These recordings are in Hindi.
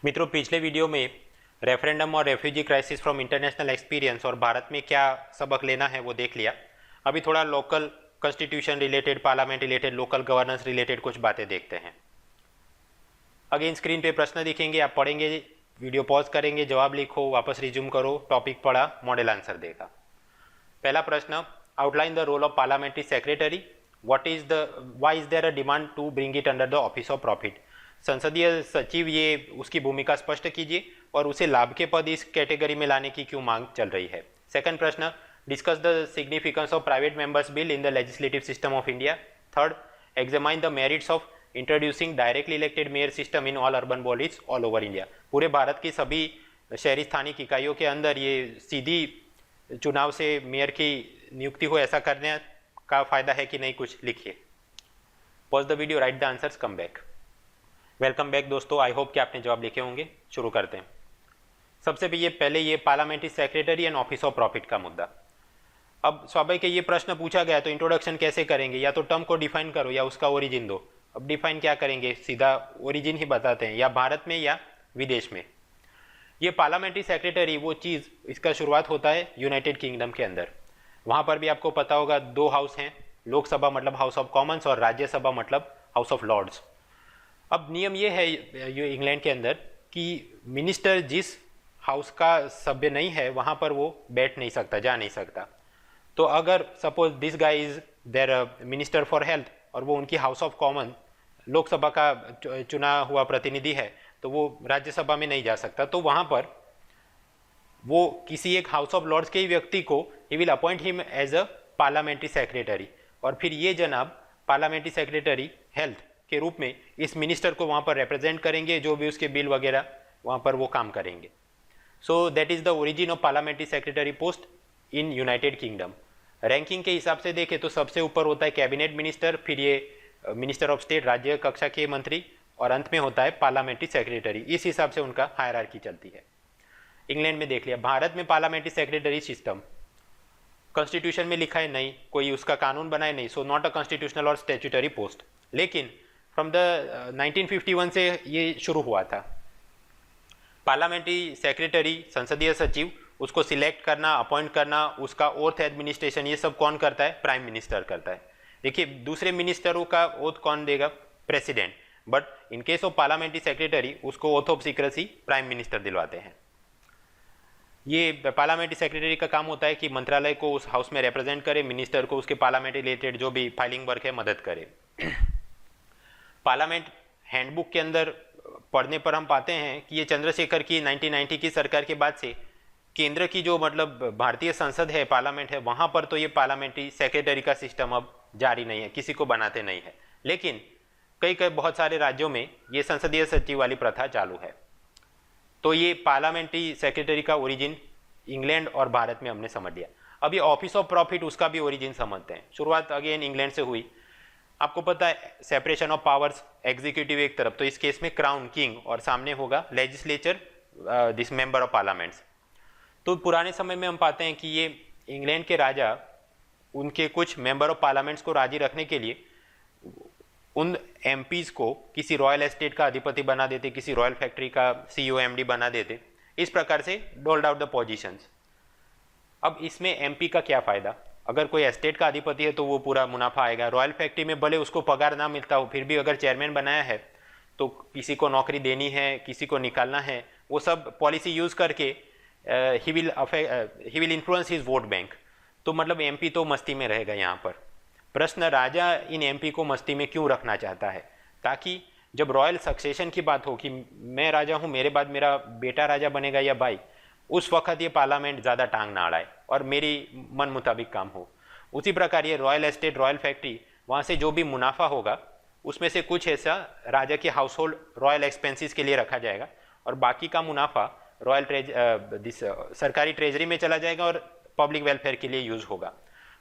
मित्रों, पिछले वीडियो में रेफरेंडम और refugee crisis from international experience और भारत में क्या सबक लेना है वो देख लिया। अभी थोड़ा local constitution related, parliament related, local governance related कुछ बातें देखते हैं। अगेन स्क्रीन पे प्रश्न दिखेंगे, आप पढ़ेंगे, वीडियो पॉज करेंगे, जवाब लिखो, वापस रिज्यूम करो, टॉपिक पढ़ा, मॉडल आंसर देगा। पहला प्रश्न, outline the role of parliamentary secretary, why is there a demand to bring it under the office of profit. संसदीय सचिव, ये उसकी भूमिका स्पष्ट कीजिए और उसे लाभ के पद इस कैटेगरी में लाने की क्यों मांग चल रही है। सेकंड प्रश्न, discuss the significance of private members bill in the legislative system of India. Third, examine the merits of introducing directly elected mayor system in all urban bodies all over India. पूरे भारत की सभी शहरी स्थानिक इकाइयों के अंदर ये सीधी चुनाव से मेयर की नियुक्ति हो, ऐसा करने का फायदा है कि नहीं, कुछ लिखिए। Pause the video, right the answers, come back. Welcome back दोस्तों, आई होप कि आपने जवाब लिखे होंगे। शुरू करते हैं। सबसे पहले ये parliamentary secretary and office of profit का मुद्दा। अब स्वाभाविक है, ये प्रश्न पूछा गया तो इंट्रोडक्शन कैसे करेंगे, या तो टर्म को डिफाइन करो या उसका ओरिजिन दो। अब डिफाइन क्या करेंगे, सीधा ओरिजिन ही बताते हैं, या भारत में या विदेश में। ये पार्लियामेंट्री सेक्रेटरी वो चीज़, इसका शुरुआत होता है यूनाइटेड किंगडम के अंदर। वहाँ पर भी आपको पता होगा दो हाउस हैं, लोकसभा मतलब हाउस ऑफ कॉमन्स और राज्यसभा मतलब हाउस ऑफ लॉर्ड्स। अब नियम ये है इंग्लैंड के अंदर कि मिनिस्टर जिस हाउस का सभ्य नहीं है वहाँ पर वो बैठ नहीं सकता, जा नहीं सकता। तो अगर suppose this guy is their minister for health और वो उनकी हाउस ऑफ कॉमन लोकसभा का चुना हुआ प्रतिनिधि है, तो वो राज्यसभा में नहीं जा सकता। तो वहाँ पर वो किसी एक हाउस ऑफ लॉर्ड्स के ही व्यक्ति को ही will appoint him as a parliamentary secretary, और फिर ये जनाब पार्लियामेंट्री सेक्रेटरी हेल्थ के रूप में इस मिनिस्टर को वहाँ पर रिप्रेजेंट करेंगे, जो भी उसके बिल वगैरह वहाँ पर वो काम करेंगे। So that is the origin of parliamentary secretary post in United kingdom. Ranking के हिसाब से देखें तो सबसे ऊपर होता है कैबिनेट मिनिस्टर, फिर ये मिनिस्टर ऑफ स्टेट, राज्य कक्षा के मंत्री, और अंत में होता है पार्लियामेंट्री सेक्रेटरी। इस हिसाब से उनका हायरार्की चलती है। इंग्लैंड में देख लिया। भारत में पार्लियामेंट्री सेक्रेटरी सिस्टम कॉन्स्टिट्यूशन में लिखा है नहीं, कोई उसका कानून बनाए नहीं, सो नॉट अ कॉन्स्टिट्यूशनल और स्टैट्यूटरी पोस्ट। लेकिन फ्रॉम द 1951 से ये शुरू हुआ था। पार्लियामेंट्री सेक्रेटरी, संसदीय सचिव, उसको सिलेक्ट करना, अपॉइंट करना, उसका ओथ एडमिनिस्ट्रेशन, ये सब कौन करता है? प्राइम मिनिस्टर करता है। देखिए, दूसरे मिनिस्टरों का ओथ कौन देगा? President. But in case of parliamentary secretary उसको oath of secrecy prime minister दिलवाते हैं। ये पार्लियामेंट्री सेक्रेटरी का काम होता है कि मंत्रालय को उस हाउस में रिप्रेजेंट करे, मिनिस्टर को उसके पार्लियामेंट रिलेटेड जो भी फाइलिंग वर्क है मदद करे। पार्लियामेंट हैंडबुक के अंदर पढ़ने पर हम पाते हैं कि ये चंद्रशेखर की 1990 की सरकार के बाद से केंद्र की जो मतलब भारतीय संसद है, पार्लियामेंट है, वहाँ पर तो ये पार्लियामेंट्री सेक्रेटरी का सिस्टम अब जारी नहीं है, किसी को बनाते नहीं है। लेकिन कई बहुत सारे राज्यों में ये संसदीय सचिव वाली प्रथा चालू है। तो ये पार्लियामेंट्री सेक्रेटरी का ओरिजिन इंग्लैंड और भारत में हमने समझ लिया। अब ये ऑफिस ऑफ प्रॉफिट, उसका भी ओरिजिन समझते हैं। शुरुआत अगेन इंग्लैंड से हुई। आपको पता है सेपरेशन ऑफ पावर्स, एग्जीक्यूटिव एक तरफ, तो इस केस में क्राउन, किंग, और सामने होगा legislature, this member of parliaments. तो पुराने समय में हम पाते हैं कि ये इंग्लैंड के राजा उनके कुछ मेंबर ऑफ पार्लियामेंट्स को राजी रखने के लिए उन एमपीज को किसी रॉयल एस्टेट का अधिपति बना देते, किसी रॉयल फैक्ट्री का सीईओ एमडी बना देते। इस प्रकार से डोल्ड आउट द पोजीशंस। अब इसमें एमपी का क्या फायदा? अगर कोई एस्टेट का अधिपति है तो वो पूरा मुनाफा आएगा। रॉयल फैक्ट्री में भले उसको पगार ना मिलता हो, फिर भी अगर चेयरमैन बनाया है तो किसी को नौकरी देनी है, किसी को निकालना है, वो सब पॉलिसी यूज करके he will influence his vote bank. तो मतलब एमपी तो मस्ती में रहेगा यहाँ पर। प्रश्न, राजा इन एमपी को मस्ती में क्यों रखना चाहता है? ताकि जब रॉयल सक्सेशन की बात हो कि मैं राजा हूँ, मेरे बाद मेरा बेटा राजा बनेगा या भाई, उस वक्त ये पार्लियामेंट ज़्यादा टांग ना अड़ाए और मेरी मन मुताबिक काम हो। उसी प्रकार ये रॉयल एस्टेट, रॉयल फैक्ट्री, वहाँ से जो भी मुनाफा होगा उसमें से कुछ ऐसा राजा के हाउस होल्ड रॉयल एक्सपेंसेस के लिए रखा जाएगा, और बाकी का मुनाफा सरकारी ट्रेजरी में चला जाएगा और पब्लिक वेलफेयर के लिए यूज होगा।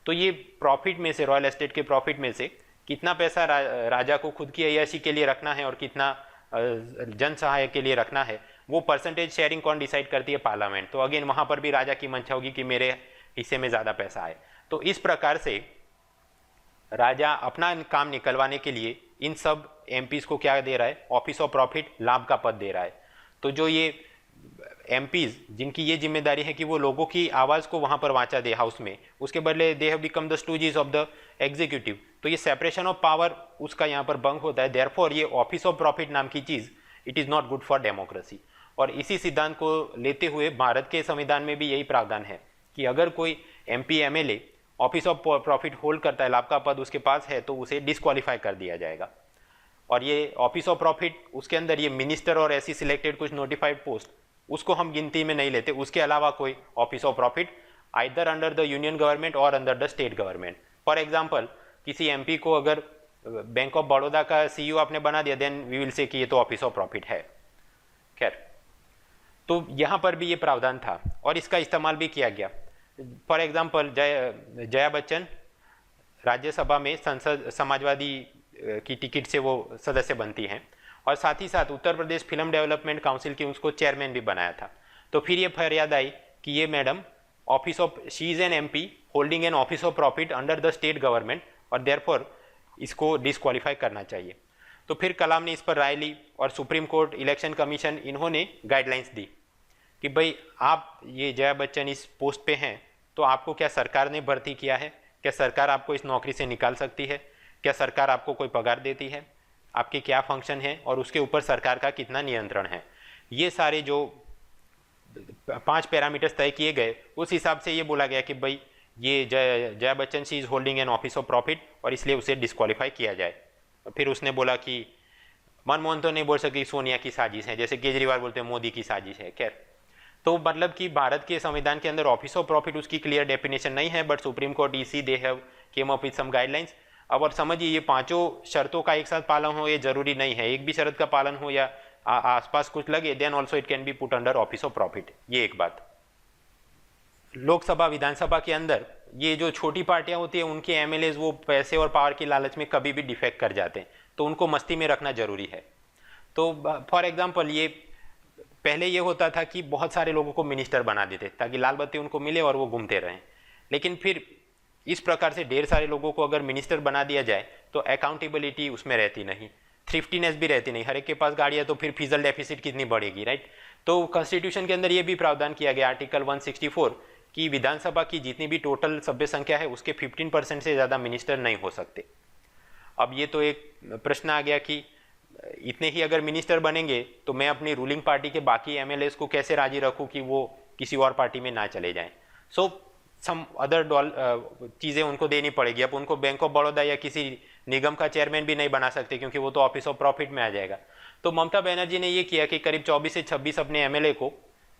तो ये प्रॉफिट में से, रॉयल एस्टेट के प्रॉफिट में से कितना पैसा राजा को खुद की अय्याशी के लिए रखना है और कितना जन सहायक के लिए रखना है, वो परसेंटेज शेयरिंग कौन डिसाइड करती है? पार्लियामेंट। तो अगेन वहाँ पर भी राजा की मंशा होगी कि मेरे हिस्से में ज़्यादा पैसा आए। तो इस प्रकार से राजा अपना काम निकलवाने के लिए इन सब एमपीज को क्या दे रहा है? ऑफिस ऑफ प्रॉफिट, लाभ का पद दे रहा है। तो जो ये एमपीज जिनकी ये जिम्मेदारी है कि वो लोगों की आवाज़ को वहाँ पर वाचा दे हाउस में, उसके बदले they have become the stooges of the executive, तो ये सेपरेशन ऑफ पावर उसका यहाँ पर भंग होता है। देयरफॉर ये ऑफिस ऑफ प्रॉफिट नाम की चीज़ it is not good for democracy. और इसी सिद्धांत को लेते हुए भारत के संविधान में भी यही प्रावधान है कि अगर कोई MP MLA office of profit hold करता है, लाभ का पद उसके पास है, तो उसे डिस्क्वालीफाई कर दिया जाएगा। और ये ऑफिस ऑफ प्रॉफिट उसके अंदर ये मिनिस्टर और ऐसी सिलेक्टेड कुछ नोटिफाइड पोस्ट उसको हम गिनती में नहीं लेते, उसके अलावा कोई office of profit either under the union government और under the state government. For example किसी एमपी को अगर बैंक ऑफ बड़ौदा का सीईओ आपने बना दिया, देन वी विल से कि ये तो ऑफिस ऑफ प्रॉफिट है। खैर, तो यहाँ पर भी ये प्रावधान था और इसका इस्तेमाल भी किया गया। फॉर एग्जाम्पल जया बच्चन राज्यसभा में संसद समाजवादी की टिकट से वो सदस्य बनती हैं और साथ ही साथ Uttar Pradesh film development council की उसको चेयरमैन भी बनाया था। तो फिर ये फरियाद आई कि ये madam office of she is an MP holding an office of profit under the state government और देयरफॉर इसको डिस्क्वालीफाई करना चाहिए। तो फिर कलाम ने इस पर राय ली और सुप्रीम कोर्ट, इलेक्शन कमीशन, इन्होंने गाइडलाइंस दी कि भाई आप ये जया बच्चन इस पोस्ट पे हैं तो आपको क्या सरकार ने भर्ती किया है, क्या सरकार आपको इस नौकरी से निकाल सकती है, क्या सरकार आपको कोई पगार देती है, आपके क्या फंक्शन है और उसके ऊपर सरकार का कितना नियंत्रण है। ये सारे जो 5 पैरामीटर्स तय किए गए उस हिसाब से ये बोला गया कि भाई ये Jaya Bachchan she is holding an office of profit और इसलिए उसे डिस्क्वालीफाई किया जाए। फिर उसने बोला कि मनमोहन तो नहीं बोल सकी सोनिया की साजिश है, जैसे केजरीवाल बोलते हैं मोदी की साजिश है। खैर, तो मतलब कि भारत के संविधान के अंदर ऑफिस ऑफ प्रॉफिट उसकी क्लियर डेफिनेशन नहीं है, but supreme court EC they have came up with some guidelines. अब और समझिए ये पांचों शर्तों का एक साथ पालन हो ये जरूरी नहीं है, एक भी शर्त का पालन हो या आसपास कुछ लगे then also it can be put under office of profit. ये एक बात। लोकसभा विधानसभा के अंदर ये जो छोटी पार्टियां होती है उनके एमएलएज वो पैसे और पावर की लालच में कभी भी डिफेक्ट कर जाते हैं, तो उनको मस्ती में रखना जरूरी है। तो फॉर एग्जाम्पल ये पहले ये होता था कि बहुत सारे लोगों को मिनिस्टर बना देते ताकि लाल बत्ती उनको मिले और वो घूमते रहें, लेकिन फिर इस प्रकार से ढेर सारे लोगों को अगर मिनिस्टर बना दिया जाए तो अकाउंटेबिलिटी उसमें रहती नहीं, थ्रिफ्टीनेस भी रहती नहीं, हर एक के पास गाड़ी है तो फिर फिजल डेफिसिट कितनी बढ़ेगी, राइट। तो कॉन्स्टिट्यूशन के अंदर ये भी प्रावधान किया गया आर्टिकल 164 कि विधानसभा की जितनी भी टोटल सभ्य संख्या है उसके 15% से ज़्यादा मिनिस्टर नहीं हो सकते। अब ये तो एक प्रश्न आ गया कि इतने ही अगर मिनिस्टर बनेंगे तो मैं अपनी रूलिंग पार्टी के बाकी एमएलएस को कैसे राजी रखूं कि वो किसी और पार्टी में ना चले जाएं। सो सम अदर चीज़ें उनको देनी पड़ेगी। अब उनको बैंक ऑफ बड़ौदा या किसी निगम का चेयरमैन भी नहीं बना सकते क्योंकि वो तो ऑफिस ऑफ प्रॉफिट में आ जाएगा। तो ममता बनर्जी ने ये किया कि करीब 24 से 26 अपने एमएलए को,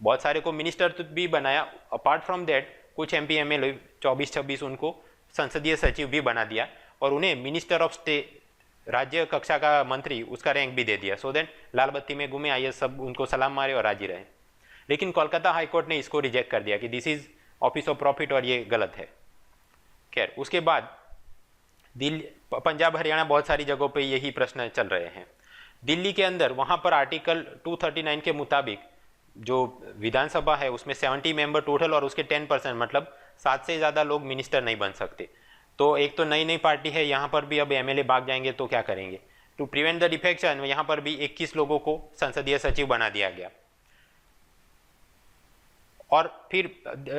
बहुत सारे को मिनिस्टर भी बनाया, अपार्ट फ्रॉम दैट कुछ एमपी एमएलए 24-26 उनको संसदीय सचिव भी बना दिया और उन्हें मिनिस्टर ऑफ स्टेट, राज्य कक्षा का मंत्री, उसका रैंक भी दे दिया, सो दैट लाल बत्ती में घूमे आइए सब उनको सलाम मारे और राजी रहे। लेकिन कोलकाता हाईकोर्ट ने इसको रिजेक्ट कर दिया कि this is office of profit और ये गलत है। खैर, उसके बाद दिल्ली, पंजाब, हरियाणा, बहुत सारी जगहों पे यही प्रश्न चल रहे हैं। दिल्ली के अंदर वहाँ पर आर्टिकल 239 के मुताबिक जो विधानसभा है उसमें 70 मेंबर टोटल और उसके 10% मतलब 7 से ज़्यादा लोग मिनिस्टर नहीं बन सकते। तो एक तो नई नई पार्टी है, यहाँ पर भी अब एमएलए भाग जाएंगे तो क्या करेंगे। टू प्रिवेंट द डिफेक्शन यहाँ पर भी 21 लोगों को संसदीय सचिव बना दिया गया। और फिर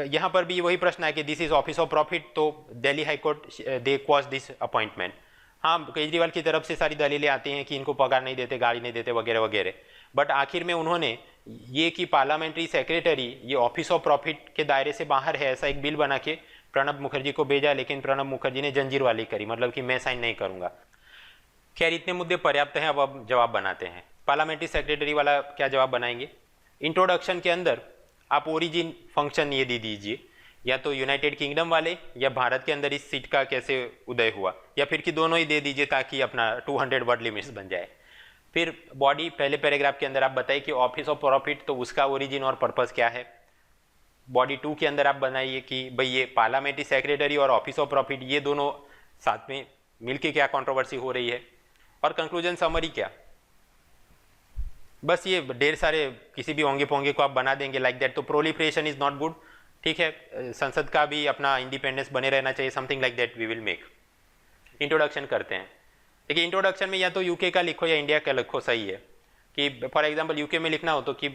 यहाँ पर भी वही प्रश्न है कि this is office of profit, तो Delhi high court they quash this appointment. हाँ, केजरीवाल की तरफ से सारी दलीलें आती हैं कि इनको पगार नहीं देते, गाड़ी नहीं देते वगैरह वगैरह, बट आखिर में उन्होंने ये कि पार्लियामेंट्री सेक्रेटरी ये ऑफिस ऑफ प्रॉफिट के दायरे से बाहर है ऐसा एक बिल बना के प्रणब मुखर्जी को भेजा, लेकिन प्रणब मुखर्जी ने जंजीर वाली करी, मतलब कि मैं साइन नहीं करूंगा। खैर, इतने मुद्दे पर्याप्त हैं, अब जवाब बनाते हैं। पार्लियामेंट्री सेक्रेटरी वाला क्या जवाब बनाएंगे? इंट्रोडक्शन के अंदर आप ओरिजिन फंक्शन ये दे दीजिए, या तो यूनाइटेड किंगडम वाले या भारत के अंदर इस सीट का कैसे उदय हुआ, या फिर कि दोनों ही दे दीजिए ताकि अपना 200 वर्ड लिमिट्स बन जाए। फिर बॉडी पहले पैराग्राफ के अंदर आप बताइए कि ऑफिस ऑफ प्रॉफिट तो उसका ओरिजिन और पर्पस क्या है। बॉडी 2 के अंदर आप बनाइए कि भाई ये पार्लियामेंट्री सेक्रेटरी और ऑफिस ऑफ प्रॉफिट ये दोनों साथ में मिलके क्या कंट्रोवर्सी हो रही है, और कंक्लूजन समरी क्या। बस ये ढेर सारे किसी भी होंगे पोंगे को आप बना देंगे लाइक दैट, तो प्रोलिफरेशन इज नॉट गुड। ठीक है, संसद का भी अपना इंडिपेंडेंस बने रहना चाहिए, something like that we will make. Introduction करते हैं। देखिए, इंट्रोडक्शन में या तो यूके का लिखो या इंडिया का लिखो, सही है कि फॉर एग्जांपल यूके में लिखना हो तो कि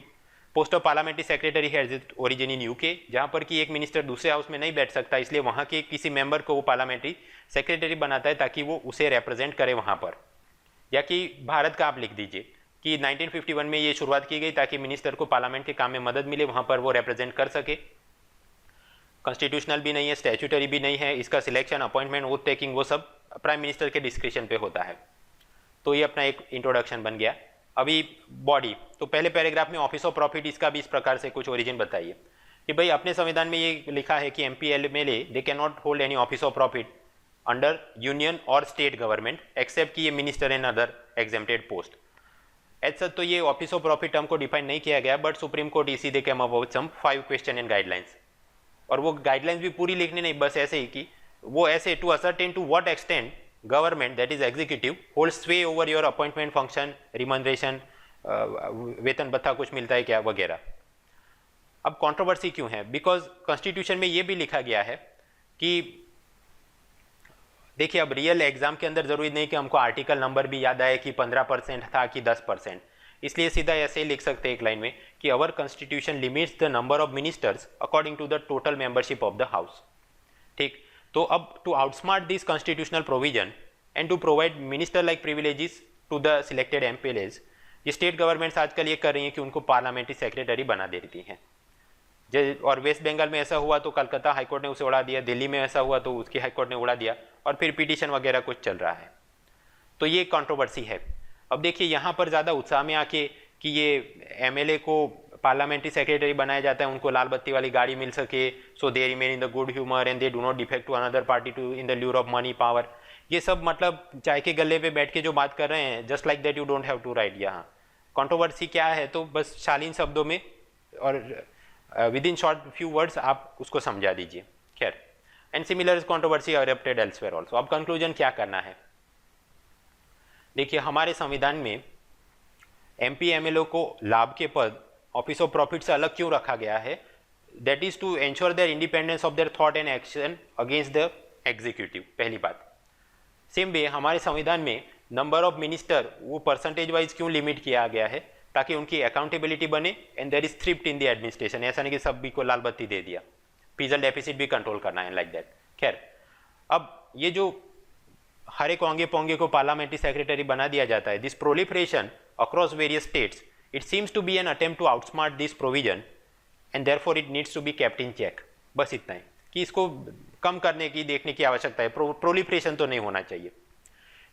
post of parliamentary secretary has it origin in UK, जहाँ पर कि एक मिनिस्टर दूसरे हाउस में नहीं बैठ सकता, इसलिए वहाँ के किसी मेंबर को वो पार्लियामेंट्री सेक्रेटरी बनाता है ताकि वो उसे रिप्रेजेंट करे वहाँ पर। या कि भारत का आप लिख दीजिए कि 1951 में ये शुरुआत की गई ताकि मिनिस्टर को पार्लियामेंट के काम में मदद मिले, वहाँ पर वो रिप्रेजेंट कर सके। कॉन्स्टिट्यूशनल भी नहीं है, स्टैट्यूटरी भी नहीं है, इसका सिलेक्शन, अपॉइंटमेंट, वोट टेकिंग वो सब प्राइम मिनिस्टर के डिस्क्रिप्शन पे होता है। तो ये अपना एक इंट्रोडक्शन बन गया। अभी बॉडी, तो पहले पैराग्राफ में ऑफिस ऑफ प्रॉफिट, इसका भी इस प्रकार से कुछ ओरिजिन बताइए कि भाई अपने संविधान में ये लिखा है कि MP MLA they can not hold any office of profit under union और स्टेट गवर्नमेंट एक्सेप्ट कि ये minister and other exempted post. As such तो ये ऑफिस ऑफ प्रॉफिट टर्म को डिफाइन नहीं किया गया, बट सुप्रीम कोर्ट इसी they came up with some 5 question and guidelines. और वो गाइडलाइंस भी पूरी लिखनी नहीं, बस ऐसे ही कि वो ऐसे to ascertain to what extent government that is executive hold sway over your appointment function, remuneration, वेतन भत्ता कुछ मिलता है क्या वगैरह। अब कंट्रोवर्सी क्यों है? बिकॉज कॉन्स्टिट्यूशन में ये भी लिखा गया है कि देखिए अब रियल एग्जाम के अंदर जरूरी नहीं कि हमको आर्टिकल नंबर भी याद आए कि 15% था कि 10%, इसलिए सीधा ऐसे ही लिख सकते हैं एक लाइन में कि our constitution limits the number of ministers according to the total membership of the house. ठीक, तो अब to outsmart this constitutional provision and to provide minister like privileges to the selected MPLAs, ये स्टेट गवर्नमेंट्स आजकल ये कर रही हैं कि उनको पार्लियामेंट्री सेक्रेटरी बना देती हैं। और वेस्ट बंगाल में ऐसा हुआ तो कलकत्ता हाईकोर्ट ने उसे उड़ा दिया, दिल्ली में ऐसा हुआ तो उसकी हाईकोर्ट ने उड़ा दिया, और फिर पिटीशन वगैरह कुछ चल रहा है। तो ये कंट्रोवर्सी है। अब देखिए यहाँ पर ज़्यादा उत्साह में आके कि ये एमएलए को पार्लियामेंट्री सेक्रेटरी बनाया जाता है, उनको लाल बत्ती वाली गाड़ी मिल सके, so they remain in the good humour and they do not defect to another party to in the lure of money power, ये सब मतलब चाय के गले पे बैठ के जो बात कर रहे हैं, just like that you don't have to write. यहाँ कंट्रोवर्सी क्या है तो बस शालीन शब्दों में और within short few words आप उसको समझा दीजिए। खैर, and similar controversy erupted elsewhere also. अब कंक्लूजन क्या करना है? देखिए हमारे संविधान में एमपी एमएलए को लाभ के पद ऑफिस ऑफ प्रॉफिट से अलग क्यों रखा गया है? That is to ensure their independence of their thought and action against the executive, पहली बात। सेम वे हमारे संविधान में नंबर ऑफ मिनिस्टर वो परसेंटेज वाइज क्यों लिमिट किया गया है? ताकि उनकी अकाउंटेबिलिटी बने and there is thrift in the administration, ऐसा नहीं कि सभी को लाल बत्ती दे दिया, फिजिकल डेफिसिट भी कंट्रोल करना है लाइक दैट। खैर, अब ये जो हर एक ओंगे पोंगे को पार्लियामेंट्री सेक्रेटरी बना दिया जाता है, this proliferation across various states, it seems to be an attempt to outsmart this provision and therefore it needs to be kept in check. बस इतना ही कि इसको कम करने की देखने की आवश्यकता है, प्रोलिफरेशन तो नहीं होना चाहिए।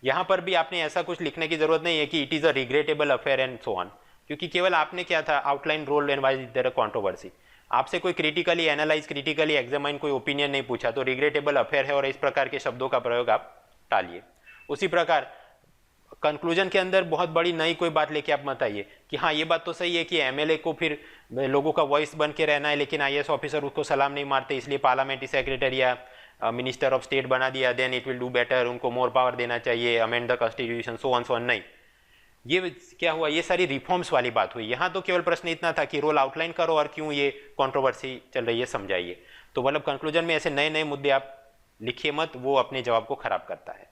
यहाँ पर भी आपने ऐसा कुछ लिखने की जरूरत नहीं है कि it is a regrettable affair and so on, क्योंकि केवल आपने क्या था outline role and why is there a controversy, आपसे कोई क्रिटिकली एनालाइज, क्रिटिकली एग्जामाइन कोई ओपिनियन नहीं पूछा, तो रिग्रेटेबल अफेयर है और इस प्रकार के शब्दों का प्रयोग आप टालिए। उसी प्रकार कंक्लूजन के अंदर बहुत बड़ी नई कोई बात लेके आप मत आइए कि हाँ ये बात तो सही है कि एमएलए को फिर लोगों का वॉइस बन के रहना है, लेकिन आईएएस ऑफिसर उसको सलाम नहीं मारते, इसलिए पार्लियामेंट्री सेक्रेटरी या मिनिस्टर ऑफ स्टेट बना दिया, then it will do better, उनको मोर पावर देना चाहिए, amend the constitution, so on. नहीं, ये क्या हुआ? ये सारी रिफॉर्म्स वाली बात हुई। यहाँ तो केवल प्रश्न इतना था कि रोल आउटलाइन करो और क्यों ये कंट्रोवर्सी चल रही है समझाइए। तो मतलब कंक्लूजन में ऐसे नए नए मुद्दे आप लिखिए मत, वो अपने जवाब को खराब करता है।